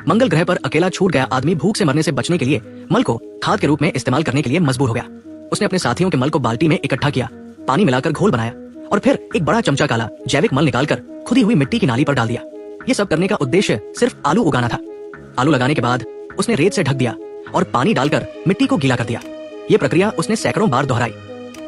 मंगल ग्रह पर अकेला छूट गया आदमी भूख से मरने से बचने के लिए मल को खाद के रूप में इस्तेमाल करने के लिए मजबूर हो गया। उसने अपने साथियों के मल को बाल्टी में इकट्ठा किया, पानी मिलाकर घोल बनाया और फिर एक बड़ा चमचा काला जैविक मल निकालकर खुदी हुई मिट्टी की नाली पर डाल दिया। ये सब करने का उद्देश्य सिर्फ आलू उगाना था। आलू लगाने के बाद उसने रेत से ढक दिया और पानी डालकर मिट्टी को गीला कर दिया। ये प्रक्रिया उसने सैकड़ों बार दोहराई।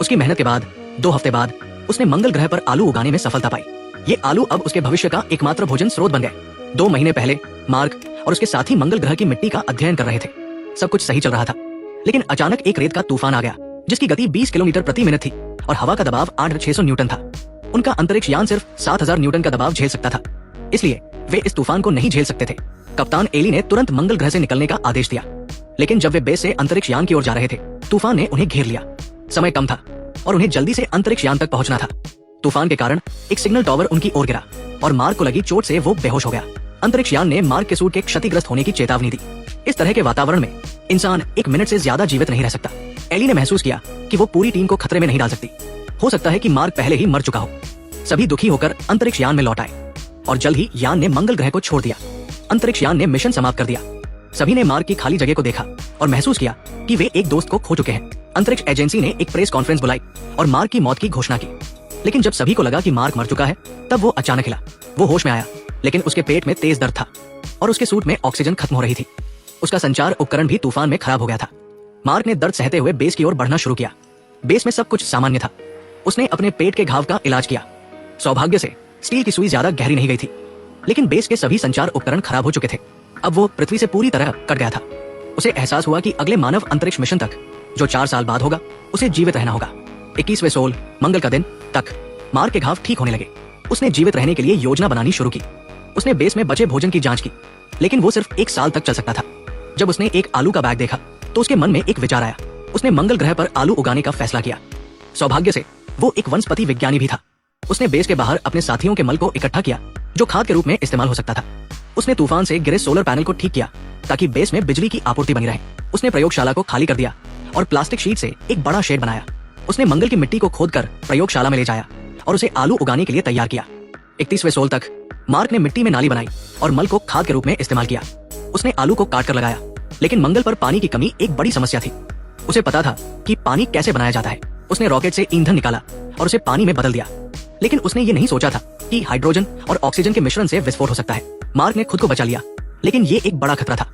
उसकी मेहनत के बाद 2 हफ्ते बाद उसने मंगल ग्रह पर आलू उगाने में सफलता पाई। ये आलू अब उसके भविष्य का एकमात्र भोजन स्रोत बन गए। 2 महीने पहले मार्क और उसके साथी मंगल ग्रह की मिट्टी का अध्ययन कर रहे थे। सब कुछ सही चल रहा था, लेकिन अचानक एक रेत का तूफान आ गया जिसकी गति 20 किलोमीटर प्रति मिनट थी और हवा का दबाव 8600 न्यूटन था। उनका अंतरिक्ष यान सिर्फ 7000 न्यूटन का दबाव झेल सकता था, इसलिए वे इस तूफान को नहीं झेल सकते थे। कप्तान एली ने तुरंत मंगल ग्रह से निकलने का आदेश दिया, लेकिन जब वे बेस से अंतरिक्ष यान की ओर जा रहे थे, तूफान ने उन्हें घेर लिया। समय कम था और उन्हें जल्दी से अंतरिक्ष यान तक पहुंचना था। तूफान के कारण एक सिग्नल टावर उनकी ओर गिरा और मार्क को लगी चोट से वो बेहोश हो गया। अंतरिक्ष यान ने मार्क के सूट के क्षतिग्रस्त होने की चेतावनी दी। इस तरह के वातावरण में इंसान 1 मिनट से ज्यादा जीवित नहीं रह सकता। एली ने महसूस किया कि वो पूरी टीम को खतरे में नहीं डाल सकती। हो सकता है कि मार्क पहले ही मर चुका हो। सभी दुखी होकर अंतरिक्ष यान में लौट आए और जल्द ही यान ने मंगल ग्रह को छोड़ दिया। अंतरिक्ष यान ने मिशन समाप्त कर दिया। सभी ने मार्क की खाली जगह को देखा और महसूस किया कि वे एक दोस्त को खो चुके हैं। अंतरिक्ष एजेंसी ने एक प्रेस कॉन्फ्रेंस बुलाई और मार्क की मौत की घोषणा की। लेकिन जब सभी को लगा कि मार्क मर चुका है, तब वो अचानक हिला। वो होश में आया, लेकिन उसके पेट में तेज दर्द था और उसके सूट में ऑक्सीजन खत्म हो रही थी। उसका संचार उपकरण भी तूफान में खराब हो गया था। मार्क ने दर्द सहते हुए बेस की ओर बढ़ना शुरू किया। बेस में सब कुछ सामान्य था। उसने अपने पेट के घाव का इलाज किया। सौभाग्य से स्टील की सुई ज्यादा गहरी नहीं गई थी, लेकिन बेस के सभी संचार उपकरण खराब हो चुके थे। अब वो पृथ्वी से पूरी तरह कट गया था। उसे एहसास हुआ कि अगले मानव अंतरिक्ष मिशन तक, जो 4 साल बाद होगा, उसे जीवित रहना होगा। 21वें सोल मंगल का दिन तक मार्क के घाव ठीक होने लगे। उसने जीवित रहने के लिए योजना बनानी शुरू की। उसने बेस में बचे भोजन की जांच की, लेकिन वो सिर्फ 1 साल तक चल सकता था। जब उसने एक आलू का बैग देखा तो उसके मन में एक विचार आया। उसने मंगल ग्रह पर आलू उगाने का फैसला किया। सौभाग्य से वो एक वनस्पति विज्ञानी भी था। उसने बेस के बाहर अपने साथियों के मल को इकट्ठा किया, जो खाद के रूप में इस्तेमाल हो सकता था। उसने तूफान से गिरे सोलर पैनल को ठीक किया ताकि बेस में बिजली की आपूर्ति बनी रहे। उसने प्रयोगशाला को खाली कर दिया और प्लास्टिक शीट से एक बड़ा शेड बनाया। उसने मंगल की मिट्टी को खोदकर प्रयोगशाला में ले जाया और उसे आलू उगाने के लिए तैयार किया। 31वें सोल तक मार्क ने मिट्टी में नाली बनाई और मल को खाद के रूप में इस्तेमाल किया। उसने आलू को काट कर लगाया, लेकिन मंगल पर पानी की कमी एक बड़ी समस्या थी। उसे पता था कि पानी कैसे बनाया जाता है। उसने रॉकेट से ईंधन निकाला और उसे पानी में बदल दिया, लेकिन उसने ये नहीं सोचा था कि हाइड्रोजन और ऑक्सीजन के मिश्रण से विस्फोट हो सकता है। मार्क ने खुद को बचा लिया, लेकिन ये एक बड़ा खतरा था।